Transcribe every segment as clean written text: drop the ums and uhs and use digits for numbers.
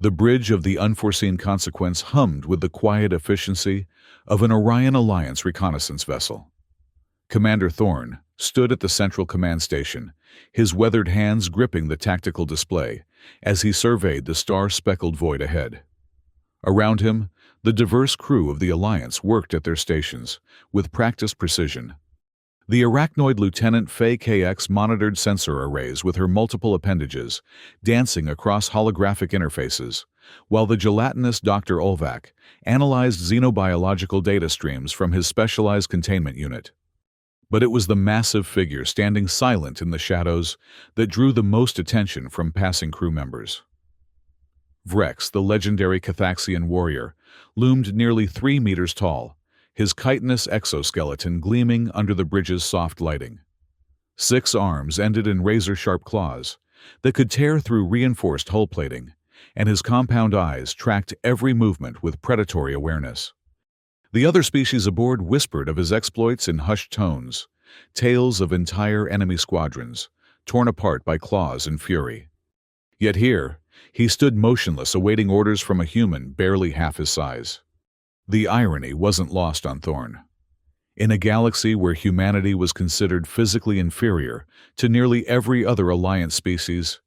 The bridge of the unforeseen consequence hummed with the quiet efficiency of an Orion Alliance reconnaissance vessel. Commander Thorne stood at the central command station, his weathered hands gripping the tactical display as he surveyed the star-speckled void ahead. Around him, the diverse crew of the Alliance worked at their stations with practiced precision. The arachnoid Lieutenant Faye KX monitored sensor arrays with her multiple appendages, dancing across holographic interfaces, while the gelatinous Dr. Ulvac analyzed xenobiological data streams from his specialized containment unit. But it was the massive figure standing silent in the shadows that drew the most attention from passing crew members. Vrex, the legendary Cathaxian warrior, loomed nearly 3 meters tall, his chitinous exoskeleton gleaming under the bridge's soft lighting. 6 arms ended in razor-sharp claws that could tear through reinforced hull plating, and his compound eyes tracked every movement with predatory awareness. The other species aboard whispered of his exploits in hushed tones, tales of entire enemy squadrons, torn apart by claws and fury. Yet here, he stood motionless awaiting orders from a human barely half his size. The irony wasn't lost on Thorne. In a galaxy where humanity was considered physically inferior to nearly every other Alliance species,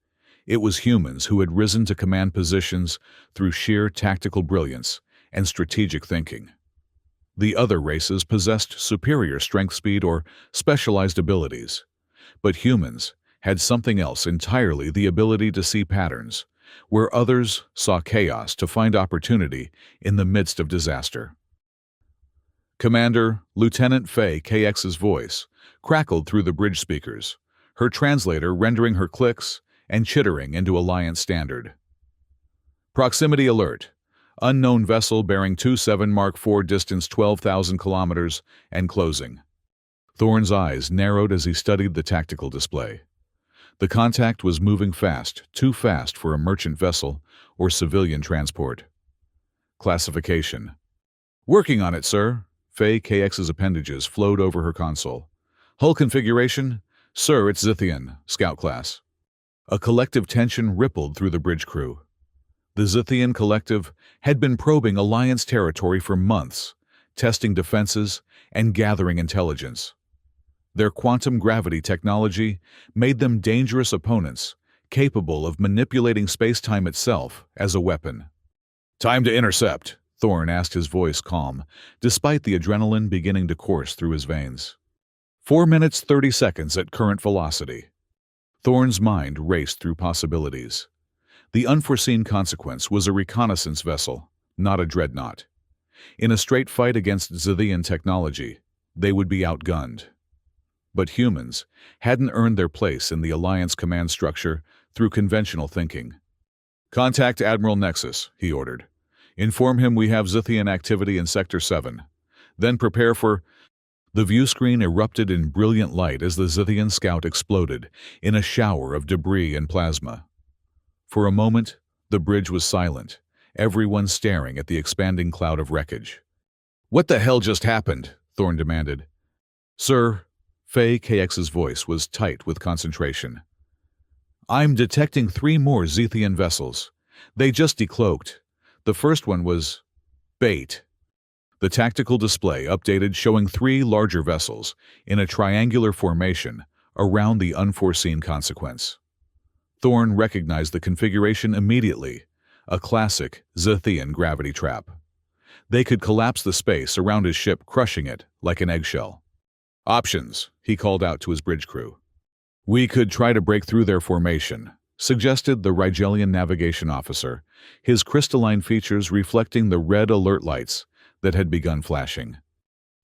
it was humans who had risen to command positions through sheer tactical brilliance and strategic thinking. The other races possessed superior strength, speed, or specialized abilities, but humans had something else entirely: the ability to see patterns, where others saw chaos to find opportunity in the midst of disaster. Commander, Lieutenant Faye KX's voice crackled through the bridge speakers, her translator rendering her clicks and chittering into Alliance standard. Proximity alert. Unknown vessel bearing 27 Mark IV, distance 12,000 kilometers, and closing. Thorne's eyes narrowed as he studied the tactical display. The contact was moving fast, too fast for a merchant vessel or civilian transport. Classification. Working on it, sir. Faye KX's appendages flowed over her console. Hull configuration? Sir, it's Zithian, scout class. A collective tension rippled through the bridge crew. The Zithian collective had been probing Alliance territory for months, testing defenses and gathering intelligence. Their quantum gravity technology made them dangerous opponents, capable of manipulating space-time itself as a weapon. Time to intercept, Thorne asked, his voice calm, despite the adrenaline beginning to course through his veins. 4 minutes 30 seconds at current velocity. Thorne's mind raced through possibilities. The unforeseen consequence was a reconnaissance vessel, not a dreadnought. In a straight fight against Zithian technology, they would be outgunned. But humans hadn't earned their place in the Alliance command structure through conventional thinking. Contact Admiral Nexus, he ordered. Inform him we have Zithian activity in Sector 7. Then prepare for... The view screen erupted in brilliant light as the Zithian scout exploded in a shower of debris and plasma. For a moment, the bridge was silent, everyone staring at the expanding cloud of wreckage. What the hell just happened? Thorne demanded. Sir, Faye KX's voice was tight with concentration. I'm detecting 3 more Zithian vessels. They just decloaked. The first one was... bait. The tactical display updated, showing 3 larger vessels in a triangular formation around the unforeseen consequence. Thorne recognized the configuration immediately, a classic Zithian gravity trap. They could collapse the space around his ship, crushing it like an eggshell. Options, he called out to his bridge crew. We could try to break through their formation, suggested the Rigelian navigation officer, his crystalline features reflecting the red alert lights that had begun flashing.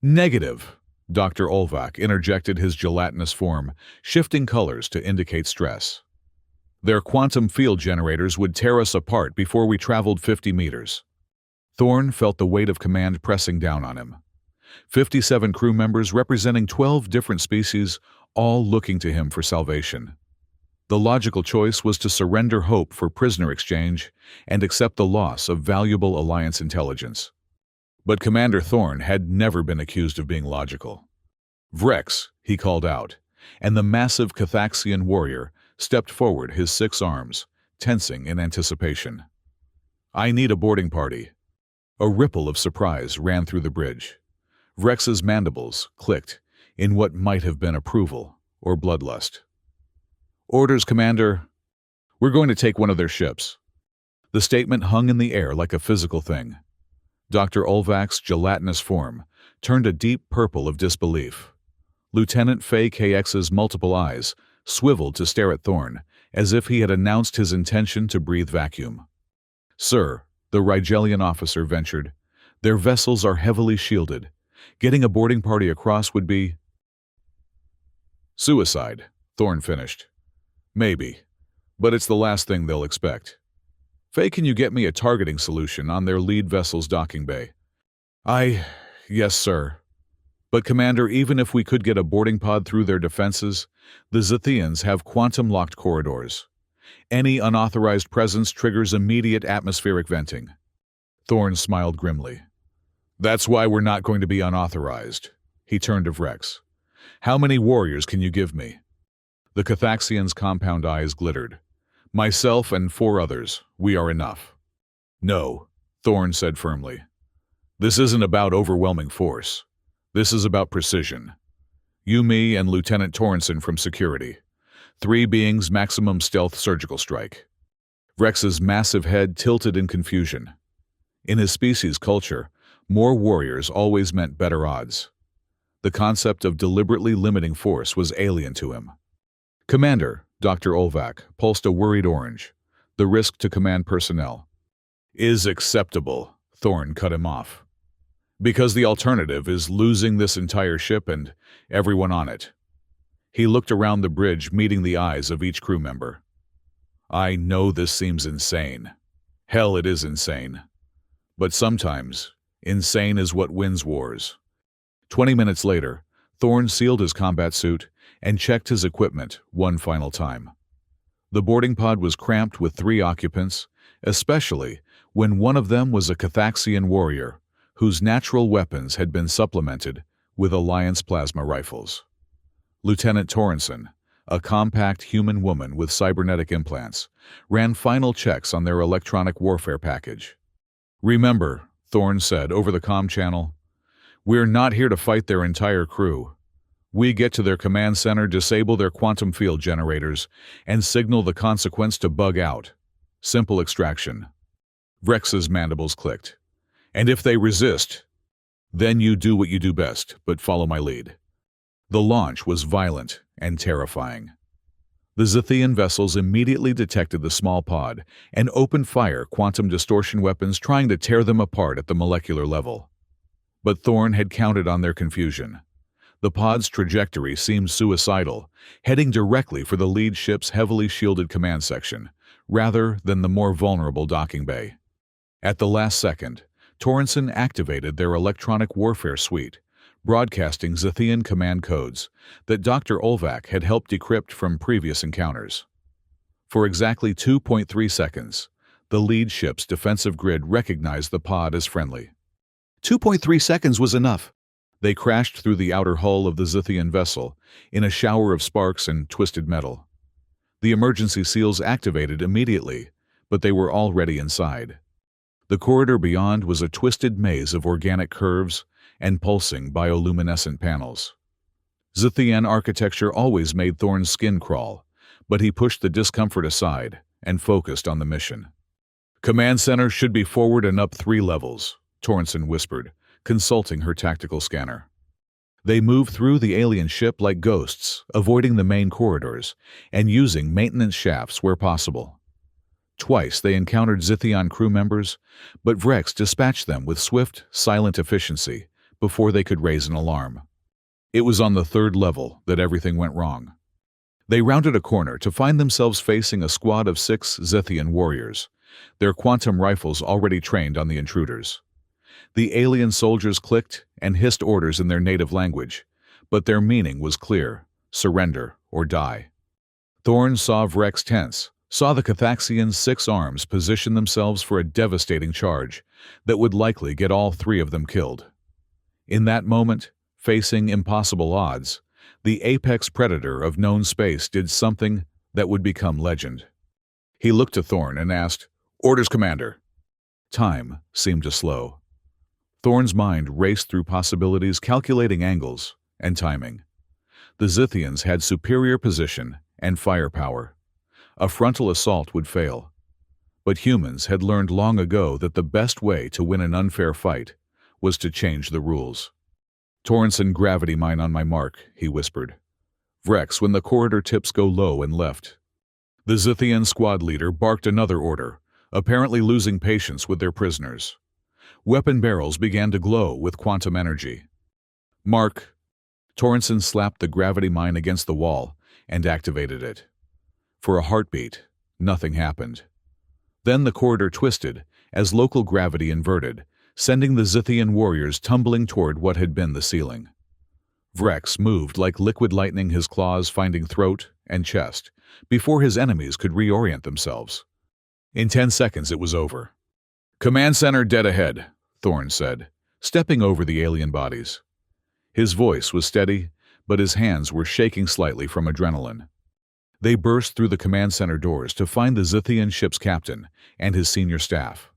Negative, Dr. Ulvac interjected, his gelatinous form shifting colors to indicate stress. Their quantum field generators would tear us apart before we traveled 50 meters. Thorne felt the weight of command pressing down on him. 57 crew members representing 12 different species, all looking to him for salvation. The logical choice was to surrender hope for prisoner exchange and accept the loss of valuable Alliance intelligence. But Commander Thorne had never been accused of being logical. Vrex, he called out, and the massive Cathaxian warrior stepped forward, his 6 arms tensing in anticipation. I need a boarding party. A ripple of surprise ran through the bridge. Vrex's mandibles clicked in what might have been approval or bloodlust. Orders, Commander. We're going to take one of their ships. The statement hung in the air like a physical thing. Dr. Olvak's gelatinous form turned a deep purple of disbelief. Lieutenant Fay KX's multiple eyes swiveled to stare at Thorn, as if he had announced his intention to breathe vacuum. Sir, the Rigelian officer ventured, their vessels are heavily shielded. Getting a boarding party across would be suicide, Thorn finished. Maybe, but it's the last thing they'll expect. Fay, can you get me a targeting solution on their lead vessel's docking bay? Yes, sir. But Commander, even if we could get a boarding pod through their defenses, the Zethians have quantum-locked corridors. Any unauthorized presence triggers immediate atmospheric venting. Thorn smiled grimly. That's why we're not going to be unauthorized. He turned to Vrex. How many warriors can you give me? The Cathaxian's compound eyes glittered. Myself and 4 others, we are enough. No, Thorn said firmly. This isn't about overwhelming force. This is about precision. You, me, and Lieutenant Torrenson from security. 3 beings, maximum stealth surgical strike. Vrex's massive head tilted in confusion. In his species' culture, more warriors always meant better odds. The concept of deliberately limiting force was alien to him. Commander, Dr. Olvak pulsed a worried orange. The risk to command personnel is acceptable, Thorn cut him off. Because the alternative is losing this entire ship and everyone on it. He looked around the bridge, meeting the eyes of each crew member. I know this seems insane. Hell, it is insane. But sometimes, insane is what wins wars. 20 minutes later, Thorn sealed his combat suit and checked his equipment one final time. The boarding pod was cramped with 3 occupants, especially when one of them was a Cathaxian warrior whose natural weapons had been supplemented with Alliance plasma rifles. Lieutenant Torrenson, a compact human woman with cybernetic implants, ran final checks on their electronic warfare package. Remember, Thorn said over the comm channel, we're not here to fight their entire crew. We get to their command center, disable their quantum field generators, and signal the consequence to bug out. Simple extraction. Vrex's mandibles clicked. And if they resist, then you do what you do best, but follow my lead. The launch was violent and terrifying. The Zethian vessels immediately detected the small pod and opened fire quantum distortion weapons, trying to tear them apart at the molecular level. But Thorn had counted on their confusion. The pod's trajectory seemed suicidal, heading directly for the lead ship's heavily shielded command section, rather than the more vulnerable docking bay. At the last second, Torrenson activated their electronic warfare suite, broadcasting Zethian command codes that Dr. Olvak had helped decrypt from previous encounters. For exactly 2.3 seconds, the lead ship's defensive grid recognized the pod as friendly. 2.3 seconds was enough. They crashed through the outer hull of the Zethian vessel in a shower of sparks and twisted metal. The emergency seals activated immediately, but they were already inside. The corridor beyond was a twisted maze of organic curves and pulsing bioluminescent panels. Zethian architecture always made Thorn's skin crawl, but he pushed the discomfort aside and focused on the mission. Command center should be forward and up 3 levels, Torrenson whispered, consulting her tactical scanner. They moved through the alien ship like ghosts, avoiding the main corridors and using maintenance shafts where possible. Twice they encountered Zethian crew members, but Vrex dispatched them with swift, silent efficiency before they could raise an alarm. It was on the 3rd level that everything went wrong. They rounded a corner to find themselves facing a squad of 6 Zethian warriors, their quantum rifles already trained on the intruders. The alien soldiers clicked and hissed orders in their native language, but their meaning was clear: surrender or die. Thorn saw Vrex tense, saw the Cathaxians' 6 arms position themselves for a devastating charge that would likely get all 3 of them killed. In that moment, facing impossible odds, the apex predator of known space did something that would become legend. He looked to Thorn and asked, "Orders, Commander." Time seemed to slow. Thorn's mind raced through possibilities, calculating angles and timing. The Zithians had superior position and firepower. A frontal assault would fail. But humans had learned long ago that the best way to win an unfair fight was to change the rules. "Torrenson gravity mine on my mark," he whispered. "Vrex, when the corridor tips, go low and left." The Zithian squad leader barked another order, apparently losing patience with their prisoners. Weapon barrels began to glow with quantum energy. "Mark." Torrenson slapped the gravity mine against the wall and activated it. For a heartbeat, nothing happened. Then the corridor twisted as local gravity inverted, sending the Zithian warriors tumbling toward what had been the ceiling. Vrex moved like liquid lightning, his claws finding throat and chest, before his enemies could reorient themselves. In 10 seconds it was over. "Command center dead ahead," Thorn said, stepping over the alien bodies. His voice was steady, but his hands were shaking slightly from adrenaline. They burst through the command center doors to find the Zithian ship's captain and his senior staff.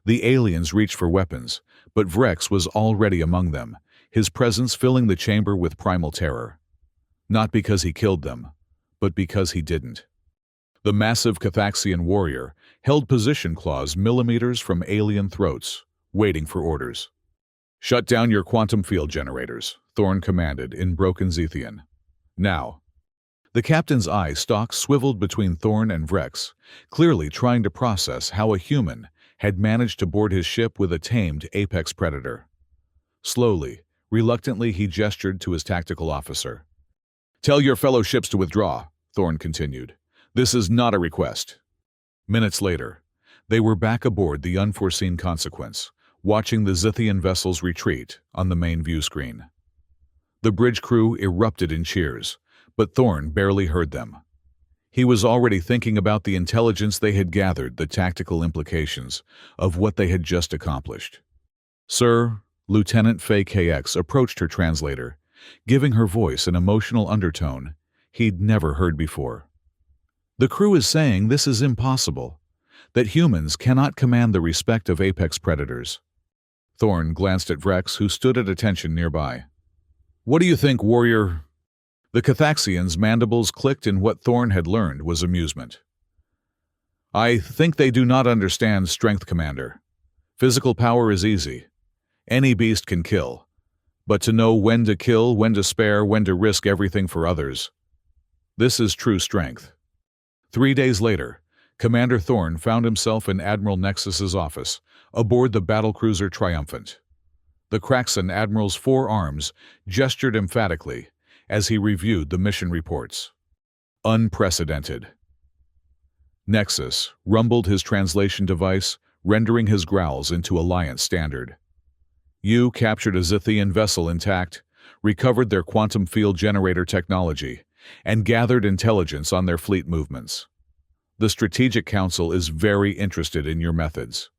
The aliens reached for weapons, but Vrex was already among them, his presence filling the chamber with primal terror. Not because he killed them, but because he didn't. The massive Cathaxian warrior held position claws millimeters from alien throats, waiting for orders. "Shut down your quantum field generators," Thorn commanded in broken Zithian. "Now." The captain's eye stalks swiveled between Thorn and Vrex, clearly trying to process how a human had managed to board his ship with a tamed apex predator. Slowly, reluctantly, he gestured to his tactical officer. "Tell your fellow ships to withdraw," Thorn continued. "This is not a request." Minutes later, they were back aboard the Unforeseen Consequence, watching the Zithian vessels retreat on the main view screen. The bridge crew erupted in cheers, but Thorn barely heard them. He was already thinking about the intelligence they had gathered, the tactical implications of what they had just accomplished. "Sir," Lieutenant Faye KX approached her translator, giving her voice an emotional undertone he'd never heard before. "The crew is saying this is impossible, that humans cannot command the respect of apex predators." Thorn glanced at Vrex, who stood at attention nearby. "What do you think, warrior?" The Cathaxian's mandibles clicked in what Thorn had learned was amusement. "I think they do not understand strength, Commander. Physical power is easy. Any beast can kill. But to know when to kill, when to spare, when to risk everything for others. This is true strength." 3 days later, Commander Thorn found himself in Admiral Nexus's office, aboard the battlecruiser Triumphant. The Kraxan Admiral's 4 arms gestured emphatically as he reviewed the mission reports. Unprecedented. Nexus rumbled his translation device, rendering his growls into Alliance standard. "You captured a Zithian vessel intact, recovered their quantum field generator technology, and gathered intelligence on their fleet movements. The Strategic Council is very interested in your methods."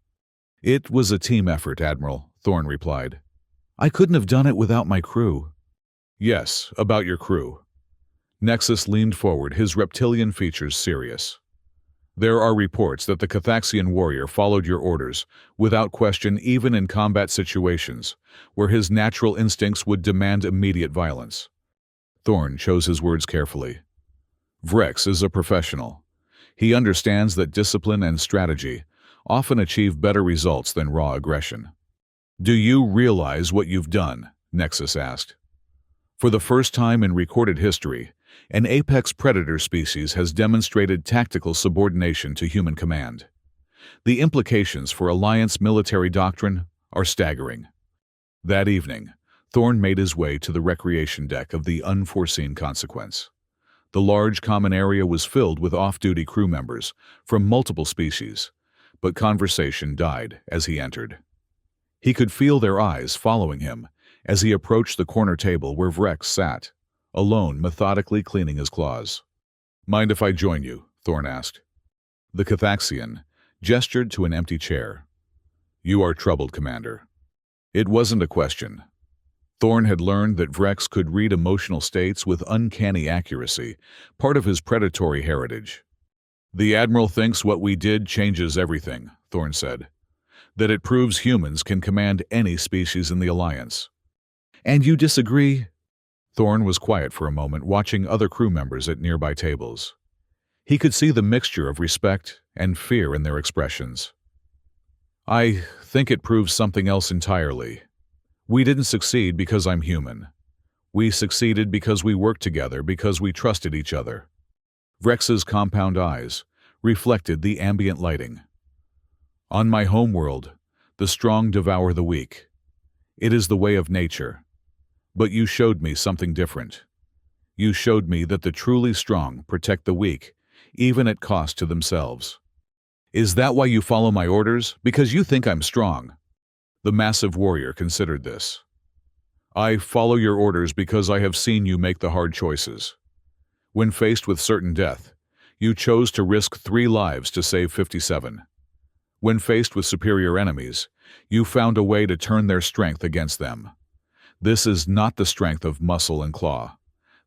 "It was a team effort, Admiral," Thorn replied. "I couldn't have done it without my crew." "Yes, about your crew." Nexus leaned forward, his reptilian features serious. "There are reports that the Cathaxian warrior followed your orders, without question, even in combat situations, where his natural instincts would demand immediate violence." Thorn chose his words carefully. "Vrex is a professional. He understands that discipline and strategy often achieve better results than raw aggression." "Do you realize what you've done?" Nexus asked. "For the first time in recorded history, an apex predator species has demonstrated tactical subordination to human command. The implications for Alliance military doctrine are staggering." That evening, Thorn made his way to the recreation deck of the Unforeseen Consequence. The large common area was filled with off-duty crew members from multiple species, but conversation died as he entered. He could feel their eyes following him as he approached the corner table where Vrex sat, alone, methodically cleaning his claws. "Mind if I join you?" Thorn asked. The Cathaxian gestured to an empty chair. "You are troubled, Commander." It wasn't a question. Thorn had learned that Vrex could read emotional states with uncanny accuracy, part of his predatory heritage. "The Admiral thinks what we did changes everything," Thorn said. that it proves humans can command any species in the Alliance. And you disagree? Thorne was quiet for a moment, watching other crew members at nearby tables. He could see the mixture of respect and fear in their expressions. I think it proves something else entirely. We didn't succeed because I'm human. We succeeded because we worked together, because we trusted each other. Vrex's compound eyes reflected the ambient lighting. On my homeworld, the strong devour the weak. It is the way of nature. But you showed me something different. You showed me that the truly strong protect the weak, even at cost to themselves. Is that why you follow my orders? Because you think I'm strong? The massive warrior considered this. I follow your orders because I have seen you make the hard choices. When faced with certain death, you chose to risk 3 lives to save 57. When faced with superior enemies, you found a way to turn their strength against them. This is not the strength of muscle and claw.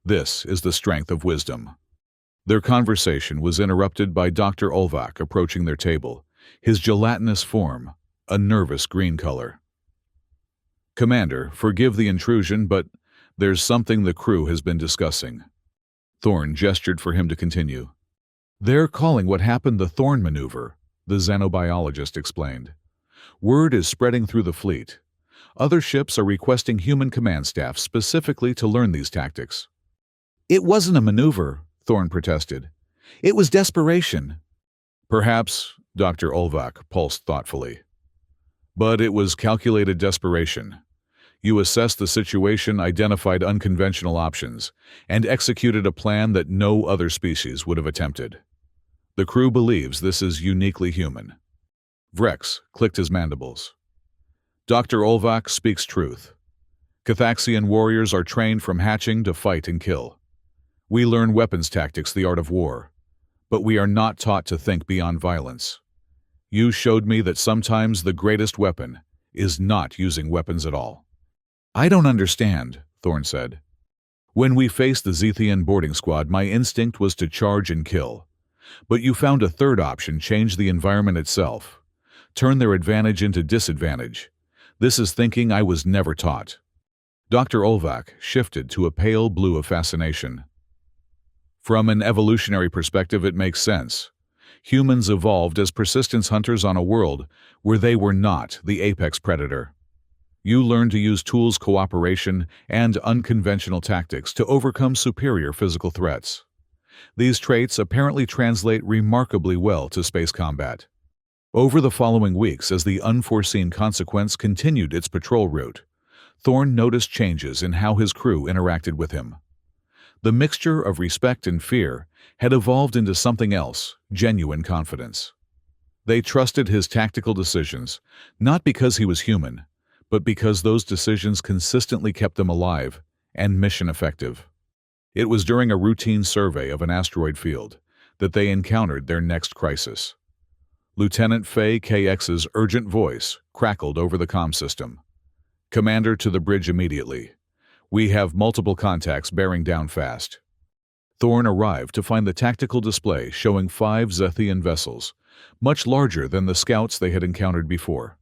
This is the strength of wisdom. Their conversation was interrupted by Dr. Ulvac approaching their table, his gelatinous form a nervous green color. Commander, forgive the intrusion, but there's something the crew has been discussing. Thorne gestured for him to continue. They're calling what happened the Thorne maneuver, the xenobiologist explained. Word is spreading through the fleet. Other ships are requesting human command staff specifically to learn these tactics. It wasn't a maneuver, Thorne protested. It was desperation. Perhaps, Dr. Ulvac pulsed thoughtfully. But it was calculated desperation. You assessed the situation, identified unconventional options, and executed a plan that no other species would have attempted. The crew believes this is uniquely human. Vrex clicked his mandibles. Dr. Ulvac speaks truth. Cathaxian warriors are trained from hatching to fight and kill. We learn weapons tactics, the art of war, but we are not taught to think beyond violence. You showed me that sometimes the greatest weapon is not using weapons at all. I don't understand, Thorne said. When we faced the Zethian boarding squad, my instinct was to charge and kill. But you found a third option, change the environment itself. Turn their advantage into disadvantage. This is thinking I was never taught. Dr. Ulvac shifted to a pale blue of fascination. From an evolutionary perspective, it makes sense. Humans evolved as persistence hunters on a world where they were not the apex predator. You learned to use tools, cooperation, and unconventional tactics to overcome superior physical threats. These traits apparently translate remarkably well to space combat. Over the following weeks, as the unforeseen consequence continued its patrol route, Thorne noticed changes in how his crew interacted with him. The mixture of respect and fear had evolved into something else, genuine confidence. They trusted his tactical decisions, not because he was human, but because those decisions consistently kept them alive and mission effective. It was during a routine survey of an asteroid field that they encountered their next crisis. Lieutenant Faye KX's urgent voice crackled over the comm system. Commander, to the bridge immediately. We have multiple contacts bearing down fast. Thorne arrived to find the tactical display showing 5 Zethian vessels, much larger than the scouts they had encountered before.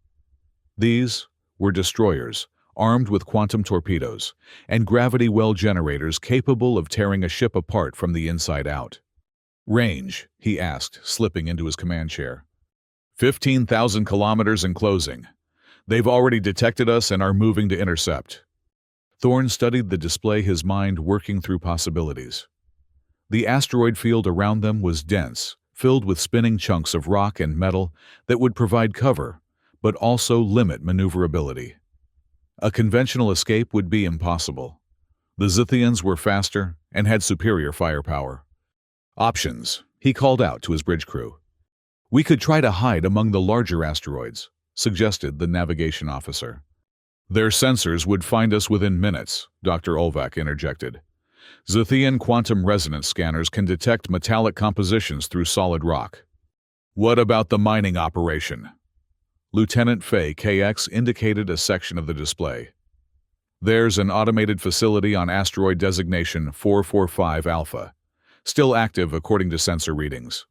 These were destroyers, armed with quantum torpedoes, and gravity well generators capable of tearing a ship apart from the inside out. Range, he asked, slipping into his command chair. 15,000 kilometers and closing. They've already detected us and are moving to intercept. Thorne studied the display, his mind working through possibilities. The asteroid field around them was dense, filled with spinning chunks of rock and metal that would provide cover, but also limit maneuverability. A conventional escape would be impossible. The Zethians were faster and had superior firepower. Options, he called out to his bridge crew. We could try to hide among the larger asteroids, suggested the navigation officer. Their sensors would find us within minutes, Dr. Ulvac interjected. Zethian quantum resonance scanners can detect metallic compositions through solid rock. What about the mining operation? Lieutenant Faye KX indicated a section of the display. There's an automated facility on asteroid designation 445 Alpha, still active according to sensor readings.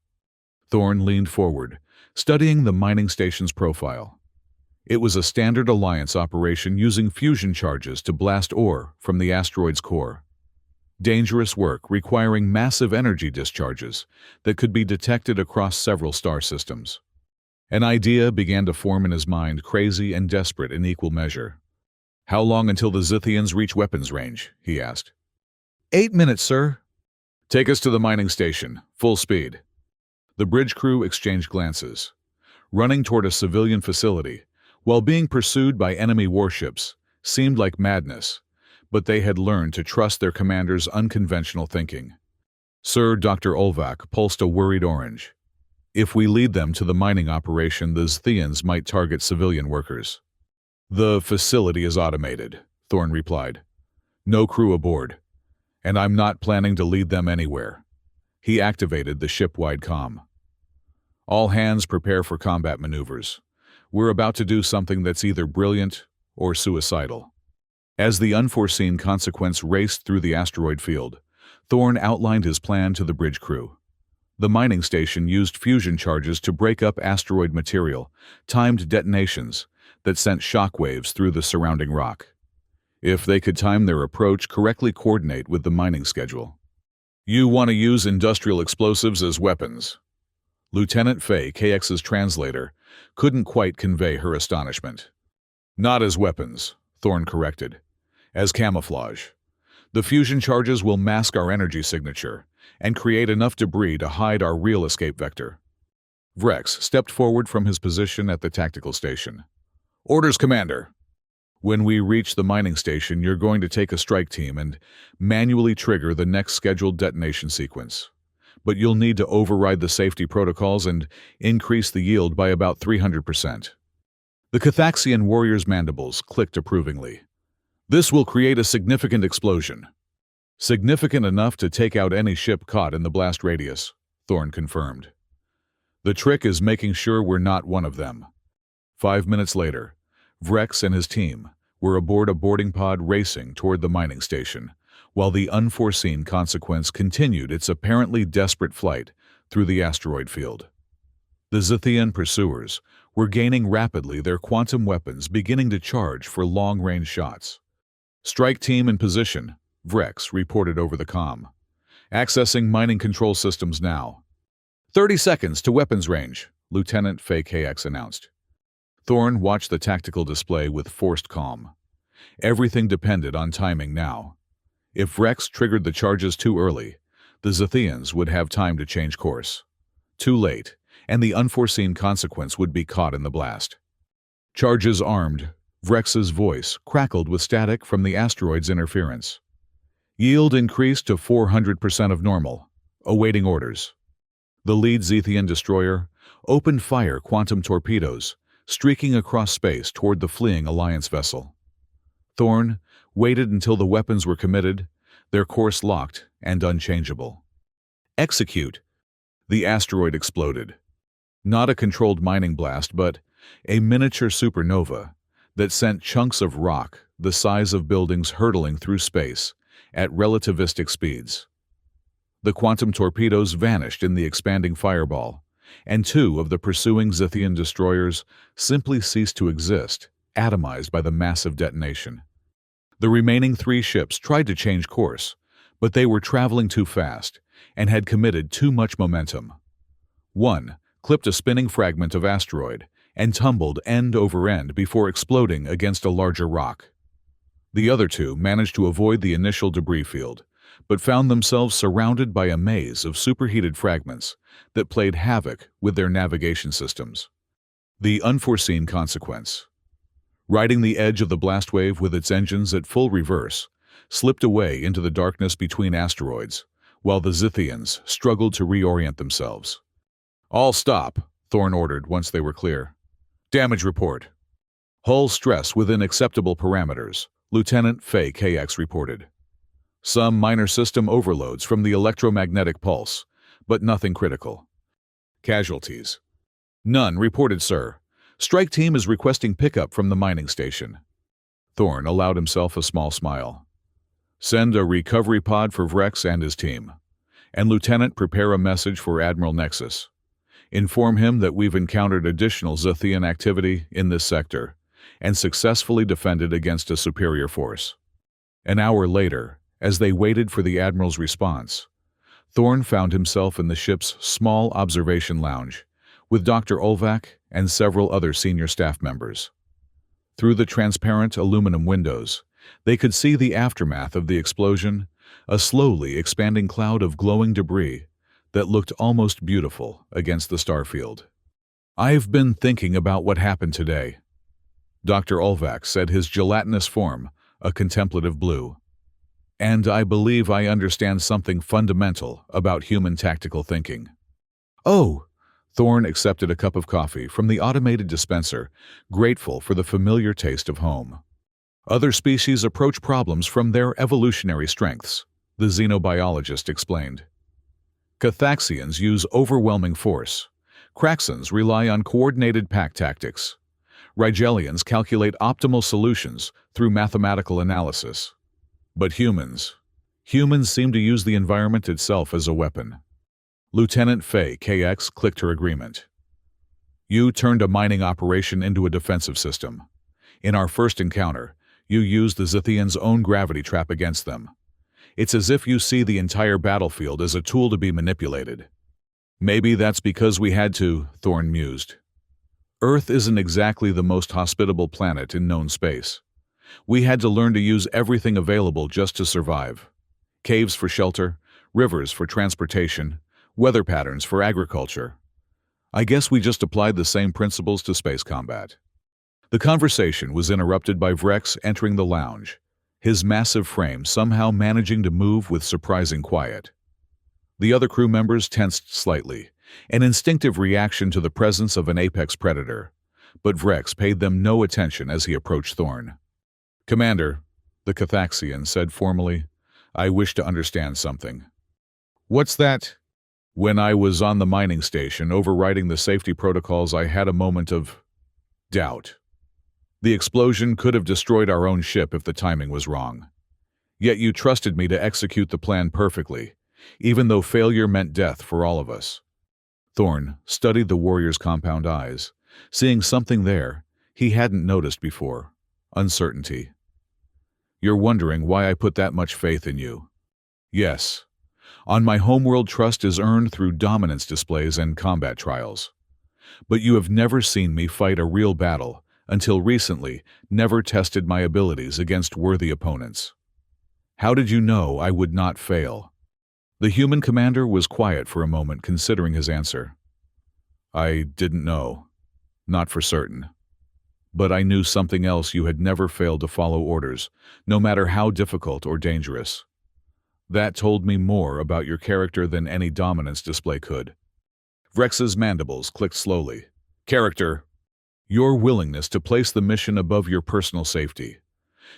Thorne leaned forward, studying the mining station's profile. It was a standard Alliance operation using fusion charges to blast ore from the asteroid's core. Dangerous work requiring massive energy discharges that could be detected across several star systems. An idea began to form in his mind, crazy and desperate in equal measure. "How long until the Zithians reach weapons range?" he asked. 8 minutes, sir. "Take us to the mining station, full speed." The bridge crew exchanged glances. Running toward a civilian facility, while being pursued by enemy warships, seemed like madness, but they had learned to trust their commander's unconventional thinking. Sir Dr. Olvak pulsed a worried orange. "If we lead them to the mining operation, the Zithians might target civilian workers." "The facility is automated," Thorne replied. "No crew aboard. And I'm not planning to lead them anywhere." He activated the ship-wide comm. "All hands prepare for combat maneuvers. We're about to do something that's either brilliant or suicidal." As the unforeseen consequence raced through the asteroid field, Thorne outlined his plan to the bridge crew. The mining station used fusion charges to break up asteroid material, timed detonations that sent shockwaves through the surrounding rock. If they could time their approach, correctly coordinate with the mining schedule. "You want to use industrial explosives as weapons?" Lieutenant Fay, KX's translator, couldn't quite convey her astonishment. "Not as weapons," Thorne corrected. "As camouflage. The fusion charges will mask our energy signature and create enough debris to hide our real escape vector." Vrex stepped forward from his position at the tactical station. "Orders, Commander." "When we reach the mining station, you're going to take a strike team and manually trigger the next scheduled detonation sequence. But you'll need to override the safety protocols and increase the yield by about 300%. The Cathaxian warrior's mandibles clicked approvingly. "This will create a significant explosion." "Significant enough to take out any ship caught in the blast radius," Thorne confirmed. "The trick is making sure we're not one of them." 5 minutes later, Vrex and his team were aboard a boarding pod racing toward the mining station, while the unforeseen consequence continued its apparently desperate flight through the asteroid field. The Zithian pursuers were gaining rapidly, their quantum weapons beginning to charge for long-range shots. "Strike team in position," Vrex reported over the comm. "Accessing mining control systems now." 30 seconds to weapons range," Lieutenant Fay KX announced. Thorne watched the tactical display with forced calm. Everything depended on timing now. If Vrex triggered the charges too early, the Zithians would have time to change course. Too late, and the unforeseen consequence would be caught in the blast. "Charges armed," Vrex's voice crackled with static from the asteroid's interference. "Yield increased to 400% of normal. Awaiting orders." The lead Zithian destroyer opened fire quantum torpedoes, streaking across space toward the fleeing Alliance vessel. Thorne waited until the weapons were committed, their course locked and unchangeable. "Execute!" The asteroid exploded. Not a controlled mining blast, but a miniature supernova that sent chunks of rock the size of buildings hurtling through space at relativistic speeds. The quantum torpedoes vanished in the expanding fireball, and 2 of the pursuing Zithian destroyers simply ceased to exist, atomized by the massive detonation. The remaining 3 ships tried to change course, but they were traveling too fast and had committed too much momentum. One clipped a spinning fragment of asteroid and tumbled end over end before exploding against a larger rock. The other 2 managed to avoid the initial debris field, but found themselves surrounded by a maze of superheated fragments that played havoc with their navigation systems. The unforeseen consequence. Riding the edge of the blast wave with its engines at full reverse, slipped away into the darkness between asteroids, while the Zithians struggled to reorient themselves. "All stop," Thorne ordered once they were clear. "Damage report." "Hull stress within acceptable parameters," Lieutenant Fay KX reported. "Some minor system overloads from the electromagnetic pulse, but nothing critical." "Casualties?" "None reported, sir. Strike team is requesting pickup from the mining station." Thorne allowed himself a small smile. "Send a recovery pod for Vrex and his team. And Lieutenant, prepare a message for Admiral Nexus. Inform him that we've encountered additional Zithian activity in this sector, and successfully defended against a superior force. An hour later, as they waited for the Admiral's response, Thorne found himself in the ship's small observation lounge, with Dr. Olvac and several other senior staff members. Through the transparent aluminum windows, they could see the aftermath of the explosion, a slowly expanding cloud of glowing debris that looked almost beautiful against the starfield. "I've been thinking about what happened today," Dr. Olvac said, his gelatinous form a contemplative blue. "And I believe I understand something fundamental about human tactical thinking." "Oh!" Thorne accepted a cup of coffee from the automated dispenser, grateful for the familiar taste of home. "Other species approach problems from their evolutionary strengths," the xenobiologist explained. "Cathaxians use overwhelming force. Craxans rely on coordinated pack tactics. Rigelians calculate optimal solutions through mathematical analysis. But humans seem to use the environment itself as a weapon." Lieutenant Fay KX clicked her agreement. "You turned a mining operation into a defensive system. In our first encounter, you used the Zithians' own gravity trap against them. It's as if you see the entire battlefield as a tool to be manipulated." "Maybe that's because we had to," Thorne mused. "Earth isn't exactly the most hospitable planet in known space. We had to learn to use everything available just to survive. Caves for shelter, rivers for transportation, weather patterns for agriculture. I guess we just applied the same principles to space combat." The conversation was interrupted by Vrex entering the lounge, his massive frame somehow managing to move with surprising quiet. The other crew members tensed slightly, an instinctive reaction to the presence of an apex predator, but Vrex paid them no attention as he approached Thorne. "Commander," the Cathaxian said formally, "I wish to understand something." "What's that?" "When I was on the mining station overriding the safety protocols, I had a moment of doubt. The explosion could have destroyed our own ship if the timing was wrong. Yet you trusted me to execute the plan perfectly, even though failure meant death for all of us." Thorne studied the warrior's compound eyes, seeing something there he hadn't noticed before: uncertainty. "You're wondering why I put that much faith in you?" "Yes. On my homeworld, trust is earned through dominance displays and combat trials. But you have never seen me fight a real battle, until recently, never tested my abilities against worthy opponents. How did you know I would not fail?" The human commander was quiet for a moment, considering his answer. "I didn't know. Not for certain. But I knew something else: you had never failed to follow orders, no matter how difficult or dangerous. That told me more about your character than any dominance display could." Vrex's mandibles clicked slowly. "Character. Your willingness to place the mission above your personal safety.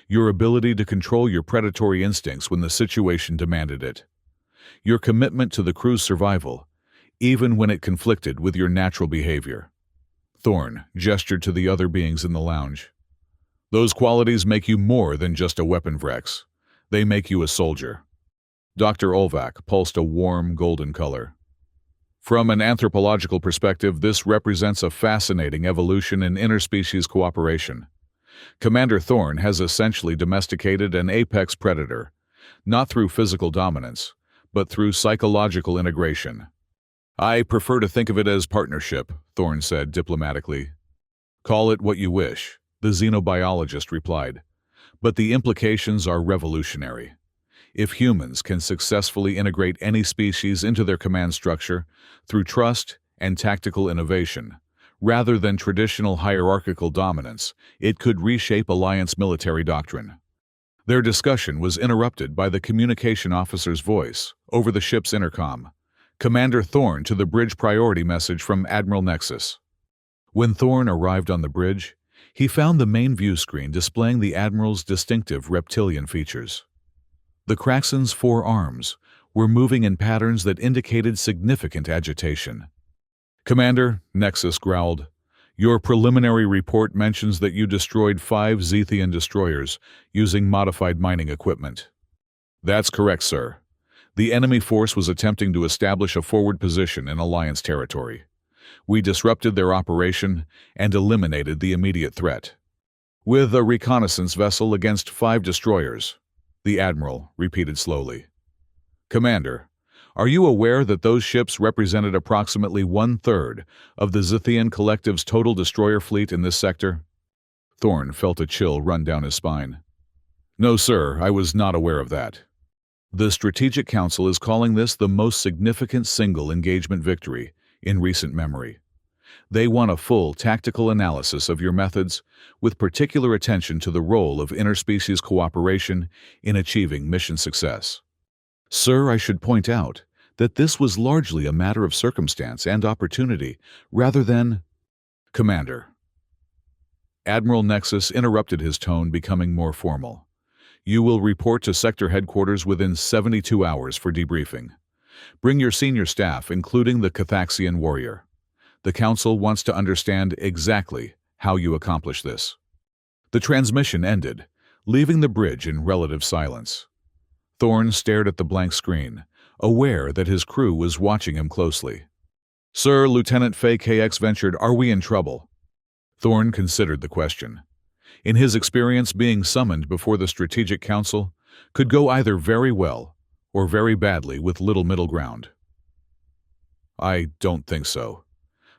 Your ability to control your predatory instincts when the situation demanded it. Your commitment to the crew's survival, even when it conflicted with your natural behavior." Thorne gestured to the other beings in the lounge. "Those qualities make you more than just a weapon, Vrex. They make you a soldier." Dr. Olvac pulsed a warm golden color. "From an anthropological perspective, this represents a fascinating evolution in interspecies cooperation. Commander Thorne has essentially domesticated an apex predator, not through physical dominance, but through psychological integration." "I prefer to think of it as partnership," Thorne said diplomatically. "Call it what you wish," the xenobiologist replied, "but the implications are revolutionary. If humans can successfully integrate any species into their command structure through trust and tactical innovation, rather than traditional hierarchical dominance, it could reshape Alliance military doctrine." Their discussion was interrupted by the communication officer's voice over the ship's intercom. "Commander Thorne to the bridge priority message from Admiral Nexus." When Thorne arrived on the bridge, he found the main view screen displaying the Admiral's distinctive reptilian features. The Craxan's 4 arms were moving in patterns that indicated significant agitation. "Commander," Nexus growled, "your preliminary report mentions that you destroyed 5 Zethian destroyers using modified mining equipment." "That's correct, sir. The enemy force was attempting to establish a forward position in Alliance territory. We disrupted their operation and eliminated the immediate threat." With a reconnaissance vessel against 5 destroyers, the Admiral repeated slowly. Commander, are you aware that those ships represented approximately 1/3 of the Zithian Collective's total destroyer fleet in this sector? Thorne felt a chill run down his spine. No, sir, I was not aware of that. The Strategic Council is calling this the most significant single engagement victory in recent memory. They want a full tactical analysis of your methods, with particular attention to the role of interspecies cooperation in achieving mission success. Sir, I should point out that this was largely a matter of circumstance and opportunity, rather than— Commander. Admiral Nexus interrupted, his tone becoming more formal. You will report to Sector Headquarters within 72 hours for debriefing. Bring your senior staff, including the Cathaxian warrior. The Council wants to understand exactly how you accomplish this. The transmission ended, leaving the bridge in relative silence. Thorne stared at the blank screen, aware that his crew was watching him closely. Sir, Lieutenant Fay KX ventured, are we in trouble? Thorne considered the question. In his experience, being summoned before the Strategic Council could go either very well or very badly with little middle ground. I don't think so,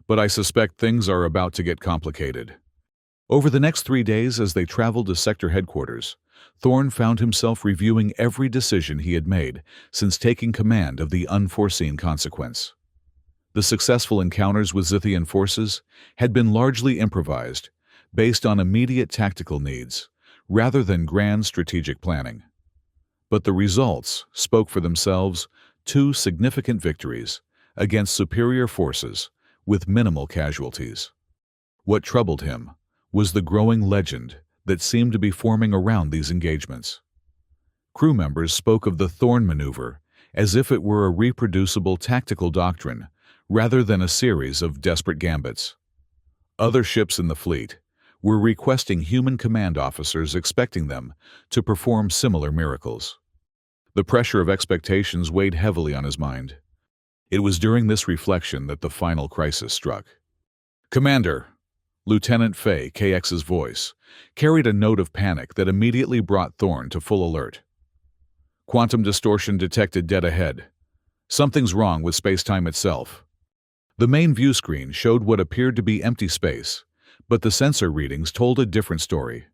but I suspect things are about to get complicated. Over the next 3 days, as they traveled to Sector Headquarters, Thorne found himself reviewing every decision he had made since taking command of the unforeseen consequence. The successful encounters with Zithian forces had been largely improvised, based on immediate tactical needs, rather than grand strategic planning. But the results spoke for themselves: 2 significant victories against superior forces with minimal casualties. What troubled him was the growing legend that seemed to be forming around these engagements. Crew members spoke of the Thorne maneuver as if it were a reproducible tactical doctrine rather than a series of desperate gambits. Other ships in the fleet were requesting human command officers, expecting them to perform similar miracles. The pressure of expectations weighed heavily on his mind. It was during this reflection that the final crisis struck. Commander, Lieutenant Fay KX's voice carried a note of panic that immediately brought Thorne to full alert. Quantum distortion detected dead ahead. Something's wrong with space-time itself. The main view screen showed what appeared to be empty space, but the sensor readings told a different story.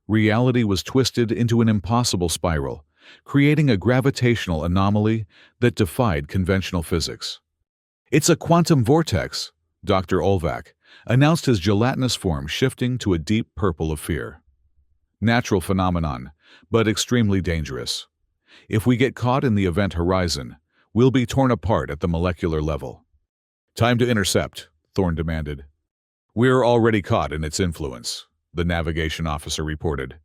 Reality was twisted into an impossible spiral, creating a gravitational anomaly that defied conventional physics. It's a quantum vortex, Dr. Olvac announced, his gelatinous form shifting to a deep purple of fear. Natural phenomenon, but extremely dangerous. If we get caught in the event horizon, we'll be torn apart at the molecular level. Time to intercept, Thorne demanded. We're already caught in its influence, the navigation officer reported.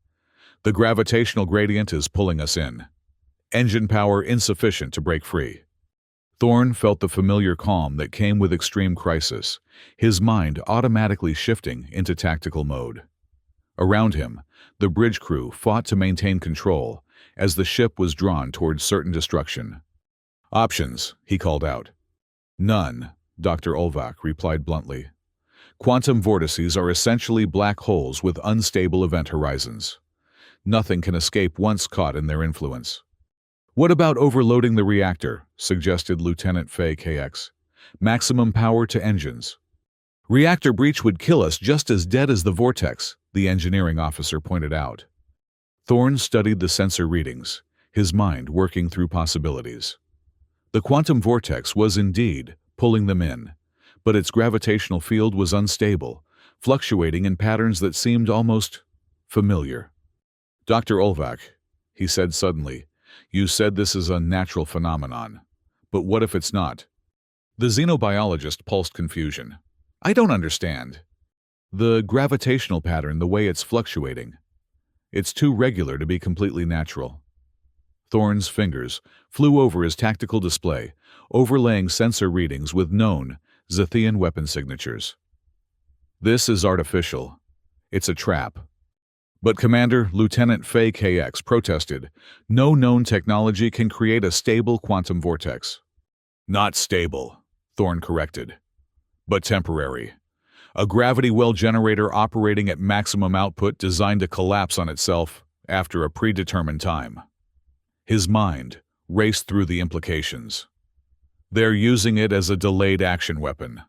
The gravitational gradient is pulling us in. Engine power insufficient to break free. Thorne felt the familiar calm that came with extreme crisis, his mind automatically shifting into tactical mode. Around him, the bridge crew fought to maintain control as the ship was drawn towards certain destruction. Options, he called out. None, Dr. Olvac replied bluntly. Quantum vortices are essentially black holes with unstable event horizons. Nothing can escape once caught in their influence. What about overloading the reactor, suggested Lieutenant Fay KX. Maximum power to engines. Reactor breach would kill us just as dead as the vortex, the engineering officer pointed out. Thorne studied the sensor readings, his mind working through possibilities. The quantum vortex was indeed pulling them in, but its gravitational field was unstable, fluctuating in patterns that seemed almost familiar. Dr. Olvac, he said suddenly, you said this is a natural phenomenon. But what if it's not? The xenobiologist pulsed confusion. I don't understand. The gravitational pattern, the way it's fluctuating. It's too regular to be completely natural. Thorne's fingers flew over his tactical display, overlaying sensor readings with known Zithian weapon signatures. This is artificial. It's a trap. But Commander, Lieutenant Fay KX protested, no known technology can create a stable quantum vortex. Not stable, Thorne corrected, but temporary. A gravity well generator operating at maximum output designed to collapse on itself after a predetermined time. His mind raced through the implications. They're using it as a delayed action weapon.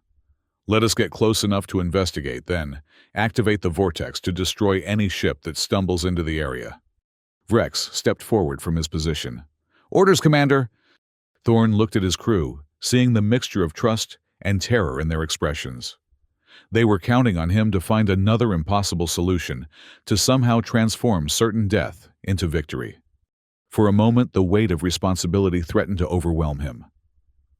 Let us get close enough to investigate, then activate the vortex to destroy any ship that stumbles into the area. Vrex stepped forward from his position. Orders, Commander! Thorn looked at his crew, seeing the mixture of trust and terror in their expressions. They were counting on him to find another impossible solution to somehow transform certain death into victory. For a moment, the weight of responsibility threatened to overwhelm him.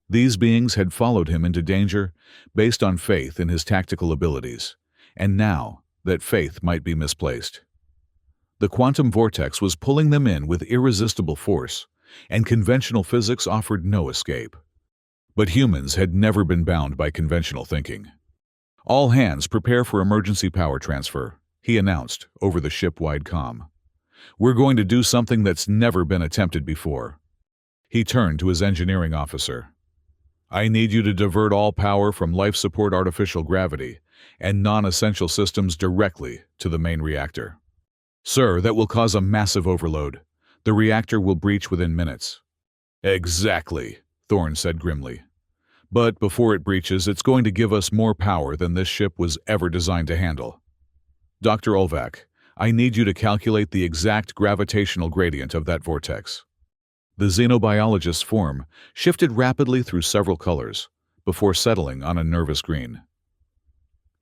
These beings had followed him into danger based on faith in his tactical abilities, and now that faith might be misplaced. The quantum vortex was pulling them in with irresistible force, and conventional physics offered no escape. But humans had never been bound by conventional thinking. All hands prepare for emergency power transfer, he announced over the ship-wide comm. We're going to do something that's never been attempted before. He turned to his engineering officer. I need you to divert all power from life support artificial gravity and non-essential systems directly to the main reactor. Sir, that will cause a massive overload. The reactor will breach within minutes. Exactly, Thorn said grimly. But before it breaches, it's going to give us more power than this ship was ever designed to handle. Dr. Olvak, I need you to calculate the exact gravitational gradient of that vortex. The xenobiologist's form shifted rapidly through several colors before settling on a nervous green.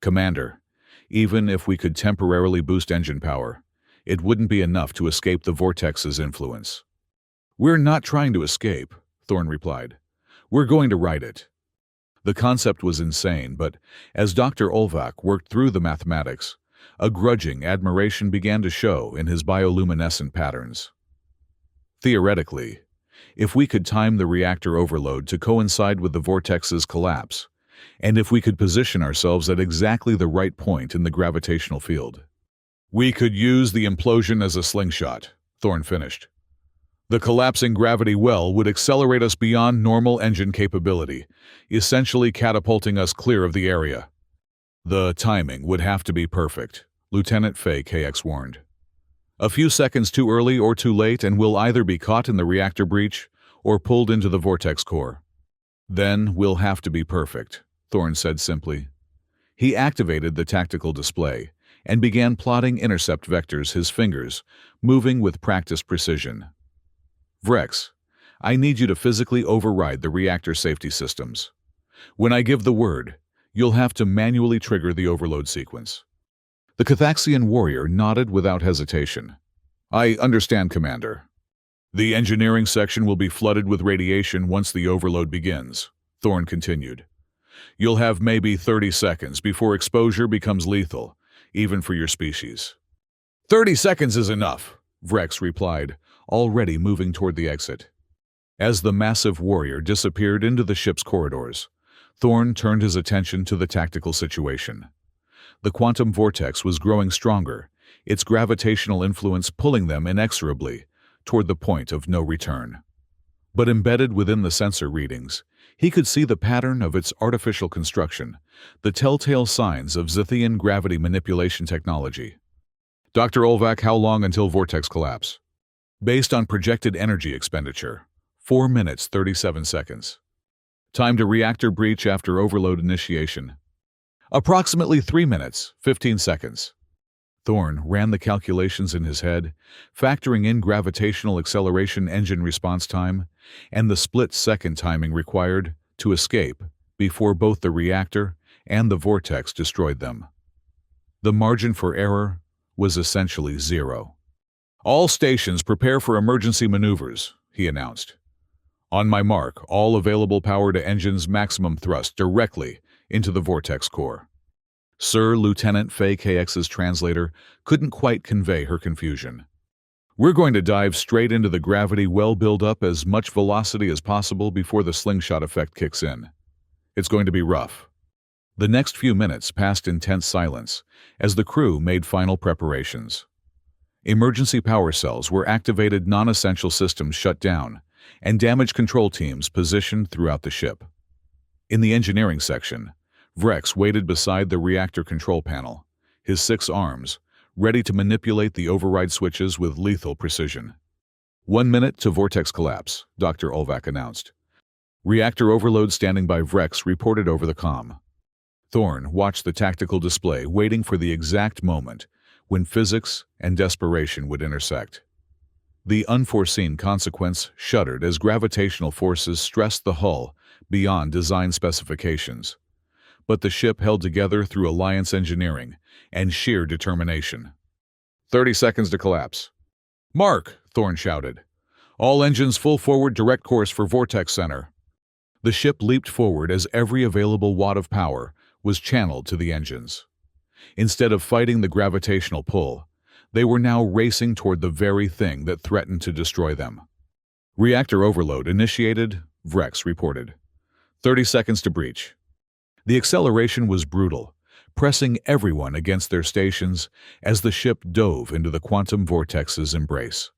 Commander, even if we could temporarily boost engine power, it wouldn't be enough to escape the vortex's influence. We're not trying to escape, Thorn replied. We're going to ride it. The concept was insane, but as Dr. Olvak worked through the mathematics, a grudging admiration began to show in his bioluminescent patterns. Theoretically, if we could time the reactor overload to coincide with the vortex's collapse, and if we could position ourselves at exactly the right point in the gravitational field, we could use the implosion as a slingshot, Thorn finished. The collapsing gravity well would accelerate us beyond normal engine capability, essentially catapulting us clear of the area. The timing would have to be perfect, Lieutenant Fay KX warned. A few seconds too early or too late and we'll either be caught in the reactor breach or pulled into the vortex core. Then we'll have to be perfect, Thorn said simply. He activated the tactical display and began plotting intercept vectors, his fingers moving with practiced precision. Vrex, I need you to physically override the reactor safety systems. When I give the word, you'll have to manually trigger the overload sequence. The Cathaxian warrior nodded without hesitation. I understand, Commander. The engineering section will be flooded with radiation once the overload begins, Thorn continued. You'll have maybe 30 seconds before exposure becomes lethal, even for your species. 30 seconds is enough, Vrex replied, already moving toward the exit. As the massive warrior disappeared into the ship's corridors, Thorn turned his attention to the tactical situation. The quantum vortex was growing stronger, its gravitational influence pulling them inexorably toward the point of no return. But embedded within the sensor readings, he could see the pattern of its artificial construction, the telltale signs of Zithian gravity manipulation technology. Dr. Olvak, how long until vortex collapse? Based on projected energy expenditure, 4 minutes 37 seconds. Time to reactor breach after overload initiation. Approximately 3 minutes, 15 seconds. Thorn ran the calculations in his head, factoring in gravitational acceleration engine response time and the split-second timing required to escape before both the reactor and the vortex destroyed them. The margin for error was essentially zero. All stations prepare for emergency maneuvers, he announced. On my mark, all available power to engines maximum thrust directly into the vortex core. Sir, Lieutenant Fay KX's translator couldn't quite convey her confusion. We're going to dive straight into the gravity well, build up as much velocity as possible before the slingshot effect kicks in. It's going to be rough. The next few minutes passed in tense silence as the crew made final preparations. Emergency power cells were activated, non-essential systems shut down, and damage control teams positioned throughout the ship. In the engineering section, Vrex waited beside the reactor control panel, his 6 arms, ready to manipulate the override switches with lethal precision. 1 minute to vortex collapse, Dr. Ulvac announced. Reactor overload standing by. Vrex reported over the comm. Thorn watched the tactical display, waiting for the exact moment when physics and desperation would intersect. The unforeseen consequence shuddered as gravitational forces stressed the hull beyond design specifications. But the ship held together through Alliance engineering and sheer determination. 30 seconds to collapse. "Mark!" Thorn shouted. "All engines full forward, direct course for Vortex Center." The ship leaped forward as every available watt of power was channeled to the engines. Instead of fighting the gravitational pull, they were now racing toward the very thing that threatened to destroy them. "Reactor overload initiated," Vrex reported. 30 seconds to breach. The acceleration was brutal, pressing everyone against their stations as the ship dove into the quantum vortex's embrace.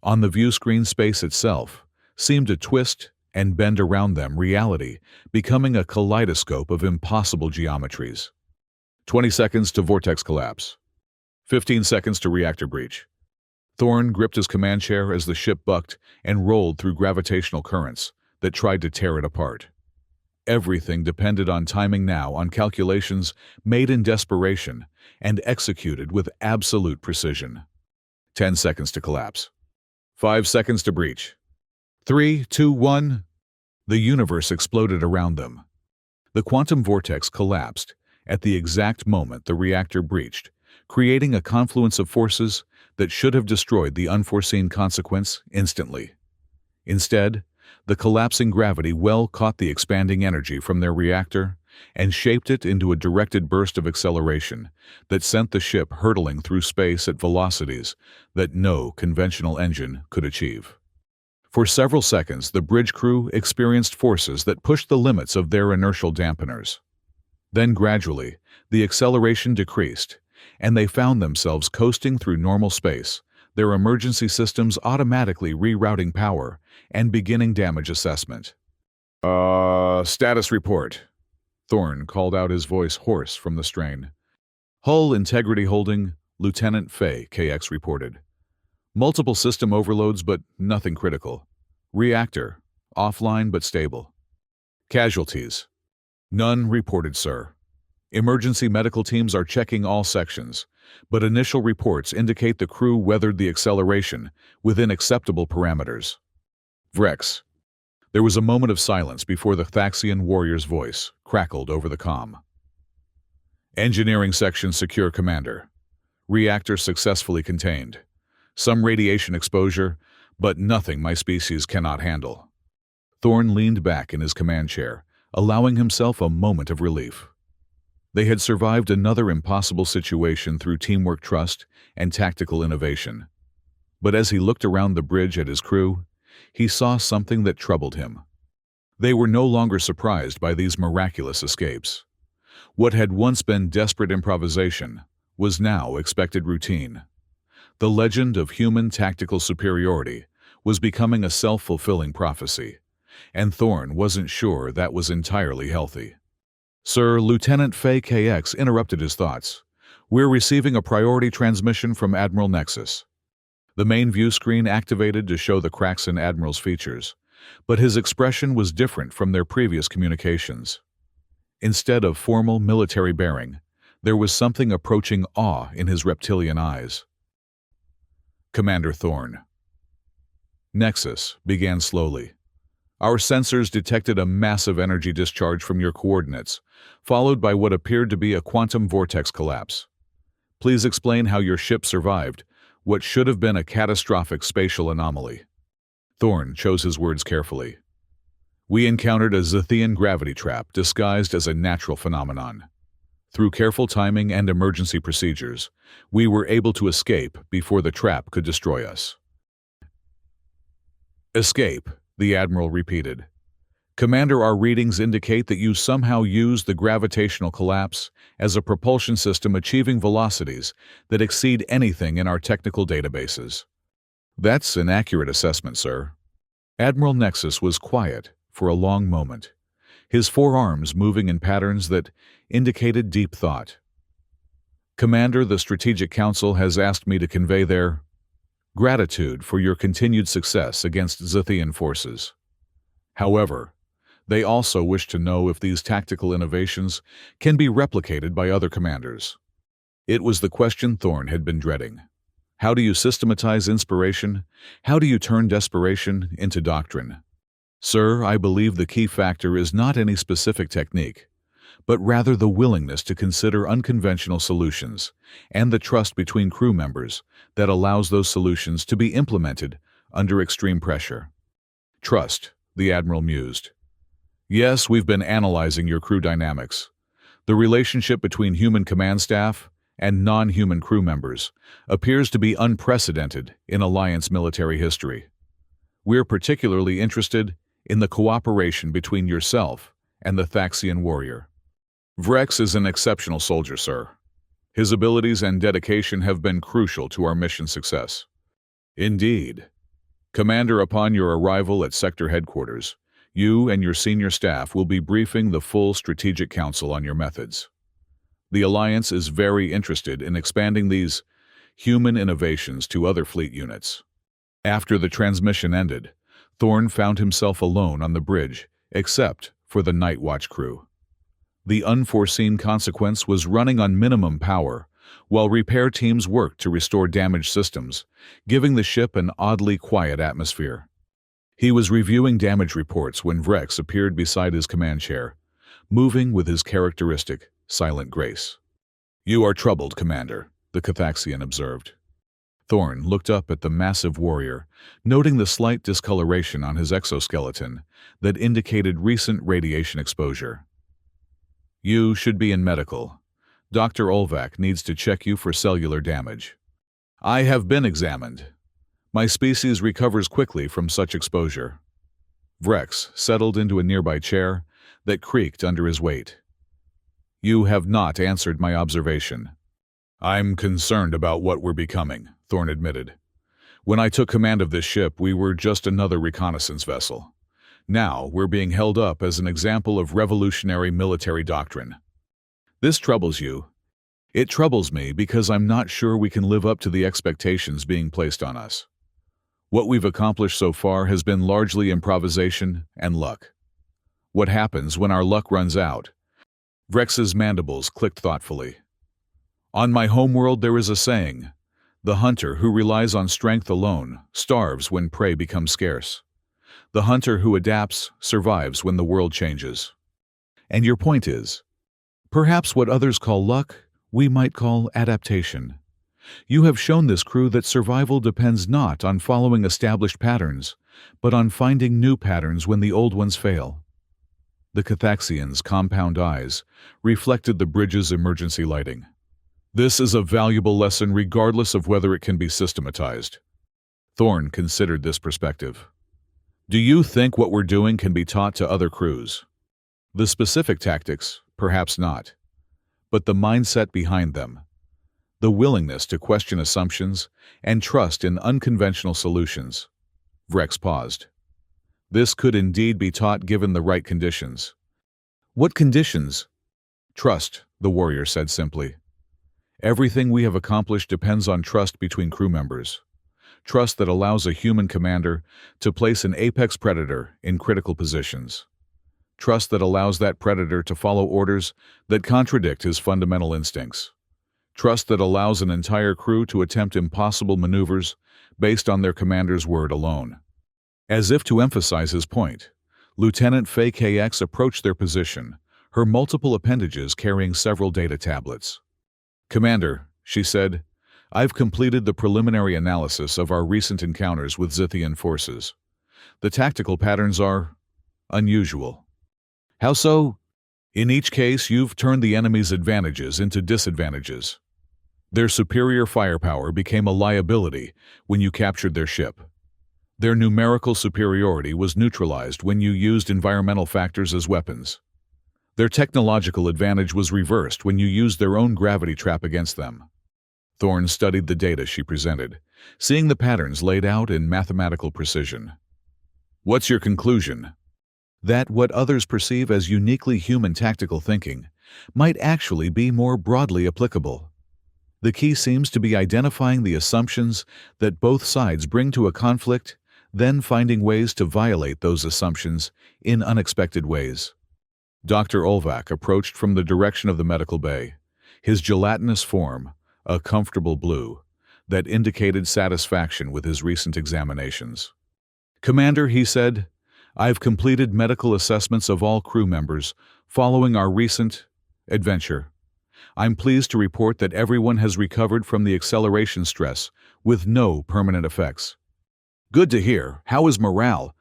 On the view screen, space itself seemed to twist and bend around them, reality becoming a kaleidoscope of impossible geometries. 20 seconds to vortex collapse. 15 seconds to reactor breach. Thorn gripped his command chair as the ship bucked and rolled through gravitational currents that tried to tear it apart. Everything depended on timing now, on calculations made in desperation and executed with absolute precision. 10 seconds to collapse. 5 seconds to breach. 3, 2, 1. The universe exploded around them. The quantum vortex collapsed at the exact moment the reactor breached, creating a confluence of forces that should have destroyed the unforeseen consequence instantly. Instead, the collapsing gravity well caught the expanding energy from their reactor and shaped it into a directed burst of acceleration that sent the ship hurtling through space at velocities that no conventional engine could achieve. For several seconds, the bridge crew experienced forces that pushed the limits of their inertial dampeners. Then gradually, the acceleration decreased, and they found themselves coasting through normal space, their emergency systems automatically rerouting power and beginning damage assessment. Status report." Thorn called out, his voice hoarse from the strain. "Hull integrity holding," Lieutenant Fay KX reported. "Multiple system overloads, but nothing critical. Reactor, offline but stable. Casualties? None reported, sir. Emergency medical teams are checking all sections, but initial reports indicate the crew weathered the acceleration within acceptable parameters." Vrex. There was a moment of silence before the Thaxian warrior's voice crackled over the comm. "Engineering section secure, Commander. Reactor successfully contained. Some radiation exposure, but nothing my species cannot handle." Thorn leaned back in his command chair, allowing himself a moment of relief. They had survived another impossible situation through teamwork, trust, and tactical innovation. But as he looked around the bridge at his crew, he saw something that troubled him. They were no longer surprised by these miraculous escapes. What had once been desperate improvisation was now expected routine. The legend of human tactical superiority was becoming a self-fulfilling prophecy, and Thorn wasn't sure that was entirely healthy. "Sir," Lieutenant Fay KX interrupted his thoughts. "We're receiving a priority transmission from Admiral Nexus." The main view screen activated to show the cracks in Admiral's features, but his expression was different from their previous communications. Instead of formal military bearing, there was something approaching awe in his reptilian eyes. "Commander Thorn." Nexus began slowly. "Our sensors detected a massive energy discharge from your coordinates, followed by what appeared to be a quantum vortex collapse. Please explain how your ship survived what should have been a catastrophic spatial anomaly." Thorn chose his words carefully. "We encountered a Zethian gravity trap disguised as a natural phenomenon. Through careful timing and emergency procedures, we were able to escape before the trap could destroy us." "Escape," the Admiral repeated. "Commander, our readings indicate that you somehow used the gravitational collapse as a propulsion system, achieving velocities that exceed anything in our technical databases." "That's an accurate assessment, sir." Admiral Nexus was quiet for a long moment, his forearms moving in patterns that indicated deep thought. "Commander, the Strategic Council has asked me to convey their gratitude for your continued success against Zithian forces. However, they also wish to know if these tactical innovations can be replicated by other commanders." It was the question Thorn had been dreading. How do you systematize inspiration? How do you turn desperation into doctrine? "Sir, I believe the key factor is not any specific technique, but rather the willingness to consider unconventional solutions and the trust between crew members that allows those solutions to be implemented under extreme pressure." "Trust," the Admiral mused. "Yes, we've been analyzing your crew dynamics. The relationship between human command staff and non-human crew members appears to be unprecedented in Alliance military history. We're particularly interested in the cooperation between yourself and the Thaxian warrior." "Vrex is an exceptional soldier, sir. His abilities and dedication have been crucial to our mission success." "Indeed. Commander, upon your arrival at Sector Headquarters, you and your senior staff will be briefing the full Strategic Council on your methods. The Alliance is very interested in expanding these human innovations to other fleet units." After the transmission ended, Thorn found himself alone on the bridge, except for the Night Watch crew. The unforeseen consequence was running on minimum power, while repair teams worked to restore damaged systems, giving the ship an oddly quiet atmosphere. He was reviewing damage reports when Vrex appeared beside his command chair, moving with his characteristic silent grace. "You are troubled, Commander," the Cathaxian observed. Thorn looked up at the massive warrior, noting the slight discoloration on his exoskeleton that indicated recent radiation exposure. "You should be in medical. Dr. Olvac needs to check you for cellular damage." "I have been examined. My species recovers quickly from such exposure." Vrex settled into a nearby chair that creaked under his weight. "You have not answered my observation." "I'm concerned about what we're becoming," Thorn admitted. "When I took command of this ship, we were just another reconnaissance vessel. Now we're being held up as an example of revolutionary military doctrine." "This troubles you." "It troubles me because I'm not sure we can live up to the expectations being placed on us. What we've accomplished so far has been largely improvisation and luck. What happens when our luck runs out?" Vrex's mandibles clicked thoughtfully. "On my homeworld there is a saying, 'The hunter who relies on strength alone starves when prey becomes scarce. The hunter who adapts survives when the world changes.' And your point is, perhaps what others call luck, we might call adaptation. You have shown this crew that survival depends not on following established patterns, but on finding new patterns when the old ones fail." The Cathaxian's compound eyes reflected the bridge's emergency lighting. "This is a valuable lesson regardless of whether it can be systematized." Thorn considered this perspective. "Do you think what we're doing can be taught to other crews?" "The specific tactics, perhaps not. But the mindset behind them. The willingness to question assumptions and trust in unconventional solutions." Vrex paused. "This could indeed be taught given the right conditions." "What conditions?" "Trust," the warrior said simply. "Everything we have accomplished depends on trust between crew members. Trust that allows a human commander to place an apex predator in critical positions. Trust that allows that predator to follow orders that contradict his fundamental instincts. Trust that allows an entire crew to attempt impossible maneuvers based on their commander's word alone." As if to emphasize his point, Lieutenant Faye KX approached their position, her multiple appendages carrying several data tablets. "Commander," she said, "I've completed the preliminary analysis of our recent encounters with Zithian forces. The tactical patterns are unusual." "How so?" "In each case, you've turned the enemy's advantages into disadvantages. Their superior firepower became a liability when you captured their ship. Their numerical superiority was neutralized when you used environmental factors as weapons. Their technological advantage was reversed when you used their own gravity trap against them." Thorn studied the data she presented, seeing the patterns laid out in mathematical precision. "What's your conclusion?" that what others perceive as uniquely human tactical thinking might actually be more broadly applicable. The key seems to be identifying the assumptions that both sides bring to a conflict, then finding ways to violate those assumptions in unexpected ways. Dr. Olvak approached from the direction of the medical bay, his gelatinous form, a comfortable blue, that indicated satisfaction with his recent examinations. "Commander," he said, "I've completed medical assessments of all crew members following our recent adventure. I'm pleased to report that everyone has recovered from the acceleration stress with no permanent effects." "Good to hear. How is morale?"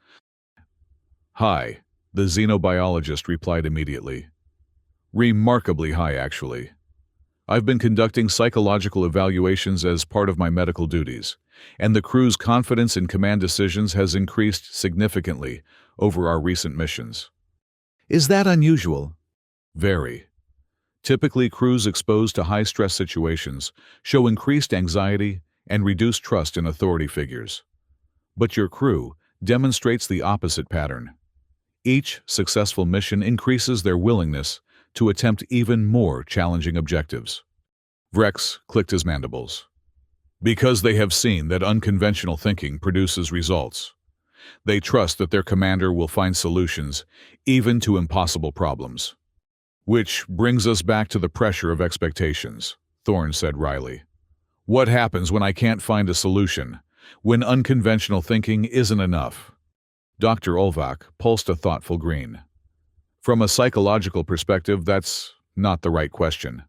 "High," the xenobiologist replied immediately. "Remarkably high, actually. I've been conducting psychological evaluations as part of my medical duties, and the crew's confidence in command decisions has increased significantly over our recent missions." Is that unusual? Very. Typically, crews exposed to high-stress situations show increased anxiety and reduced trust in authority figures. But your crew demonstrates the opposite pattern. Each successful mission increases their willingness to attempt even more challenging objectives. Vrex clicked his mandibles. "Because they have seen that unconventional thinking produces results. They trust that their commander will find solutions even to impossible problems." "Which brings us back to the pressure of expectations," Thorne said wryly. "What happens when I can't find a solution, when unconventional thinking isn't enough?" Dr. Olvak pulsed a thoughtful green. "From a psychological perspective, that's not the right question.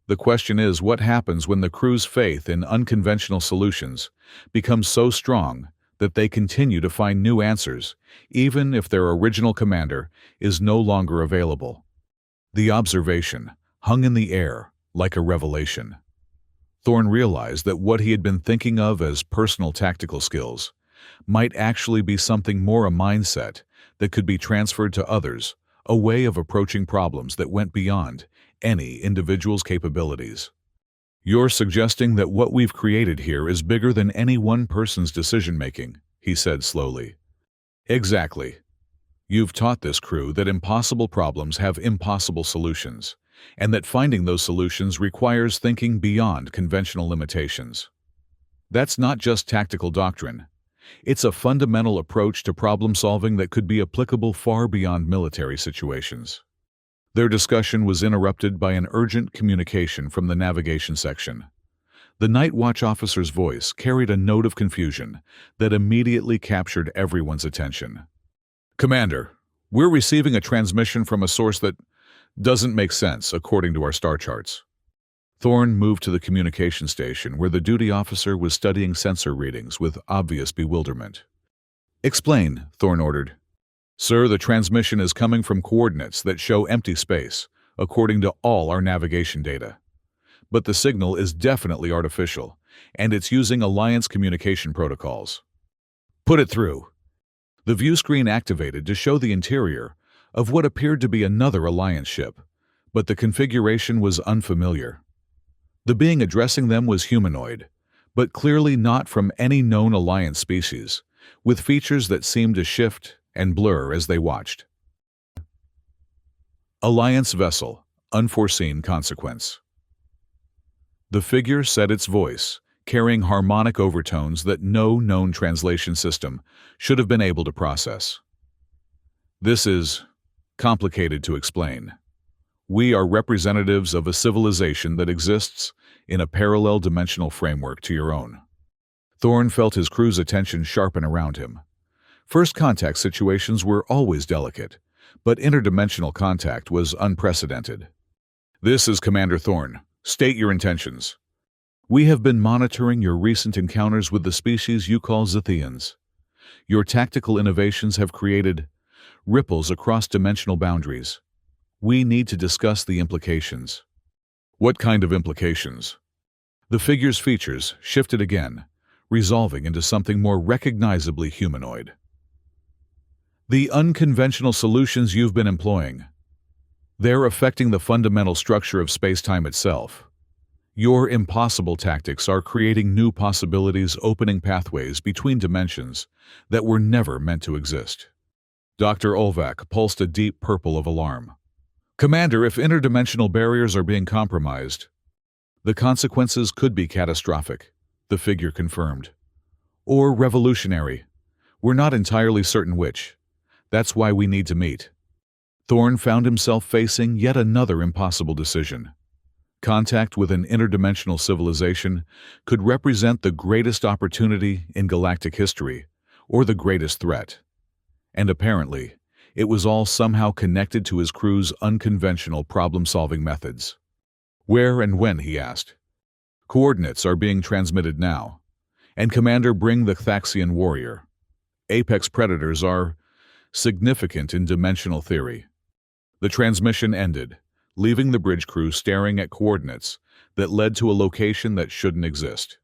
The question is, what happens when the crew's faith in unconventional solutions becomes so strong that they continue to find new answers, even if their original commander is no longer available?" The observation hung in the air like a revelation. Thorne realized that what he had been thinking of as personal tactical skills might actually be something more, a mindset that could be transferred to others, a way of approaching problems that went beyond any individual's capabilities. "You're suggesting that what we've created here is bigger than any one person's decision-making," he said slowly. "Exactly. You've taught this crew that impossible problems have impossible solutions, and that finding those solutions requires thinking beyond conventional limitations. That's not just tactical doctrine. It's a fundamental approach to problem-solving that could be applicable far beyond military situations." Their discussion was interrupted by an urgent communication from the navigation section. The night watch officer's voice carried a note of confusion that immediately captured everyone's attention. "Commander, we're receiving a transmission from a source that doesn't make sense according to our star charts." Thorne moved to the communication station where the duty officer was studying sensor readings with obvious bewilderment. "Explain," Thorne ordered. "Sir, the transmission is coming from coordinates that show empty space, according to all our navigation data. But the signal is definitely artificial, and it's using Alliance communication protocols." "Put it through." The view screen activated to show the interior of what appeared to be another Alliance ship, but the configuration was unfamiliar. The being addressing them was humanoid, but clearly not from any known Alliance species, with features that seemed to shift and blur as they watched. "Alliance vessel, unforeseen consequence." The figure said its voice, carrying harmonic overtones that no known translation system should have been able to process. "This is complicated to explain. We are representatives of a civilization that exists in a parallel dimensional framework to your own." Thorne felt his crew's attention sharpen around him. First contact situations were always delicate, but interdimensional contact was unprecedented. "This is Commander Thorne. State your intentions." "We have been monitoring your recent encounters with the species you call Zethians. Your tactical innovations have created ripples across dimensional boundaries. We need to discuss the implications." "What kind of implications?" The figure's features shifted again, resolving into something more recognizably humanoid. "The unconventional solutions you've been employing. They're affecting the fundamental structure of space-time itself. Your impossible tactics are creating new possibilities, opening pathways between dimensions that were never meant to exist." Dr. Olvak pulsed a deep purple of alarm. Commander, if interdimensional barriers are being compromised, the consequences could be catastrophic, the figure confirmed. Or revolutionary. We're not entirely certain which. That's why we need to meet. Thorne found himself facing yet another impossible decision. Contact with an interdimensional civilization could represent the greatest opportunity in galactic history, or the greatest threat. And apparently, it was all somehow connected to his crew's unconventional problem-solving methods. Where and when, he asked. Coordinates are being transmitted now. And Commander, bring the Thaxian warrior. Apex predators are significant in dimensional theory. The transmission ended, leaving the bridge crew staring at coordinates that led to a location that shouldn't exist.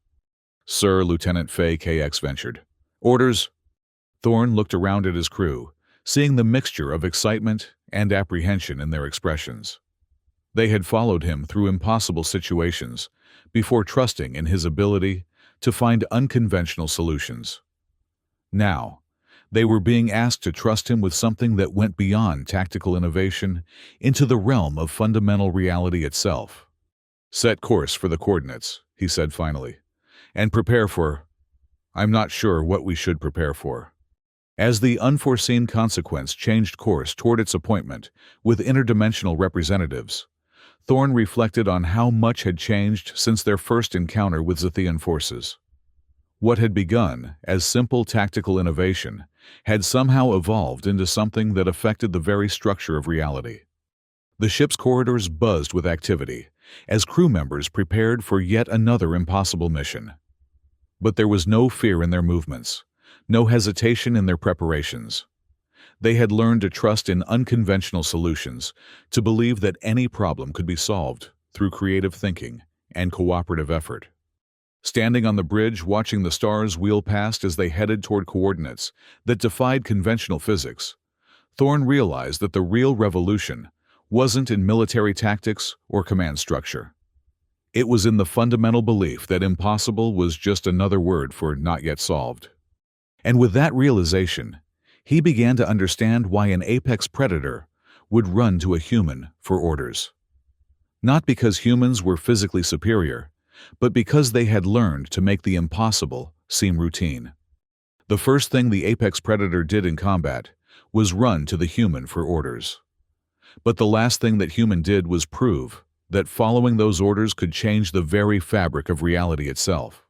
Sir, Lieutenant Fay KX ventured. Orders? Thorne looked around at his crew, seeing the mixture of excitement and apprehension in their expressions. They had followed him through impossible situations before trusting in his ability to find unconventional solutions. Now, they were being asked to trust him with something that went beyond tactical innovation into the realm of fundamental reality itself. Set course for the coordinates, he said finally, and prepare for— I'm not sure what we should prepare for. As the unforeseen consequence changed course toward its appointment with interdimensional representatives, Thorne reflected on how much had changed since their first encounter with Zethian forces. What had begun as simple tactical innovation had somehow evolved into something that affected the very structure of reality. The ship's corridors buzzed with activity as crew members prepared for yet another impossible mission. But there was no fear in their movements, no hesitation in their preparations. They had learned to trust in unconventional solutions, to believe that any problem could be solved through creative thinking and cooperative effort. Standing on the bridge, watching the stars wheel past as they headed toward coordinates that defied conventional physics, Thorne realized that the real revolution wasn't in military tactics or command structure. It was in the fundamental belief that impossible was just another word for not yet solved. And with that realization, he began to understand why an apex predator would run to a human for orders. Not because humans were physically superior, but because they had learned to make the impossible seem routine. The first thing the apex predator did in combat was run to the human for orders. But the last thing that human did was prove that following those orders could change the very fabric of reality itself.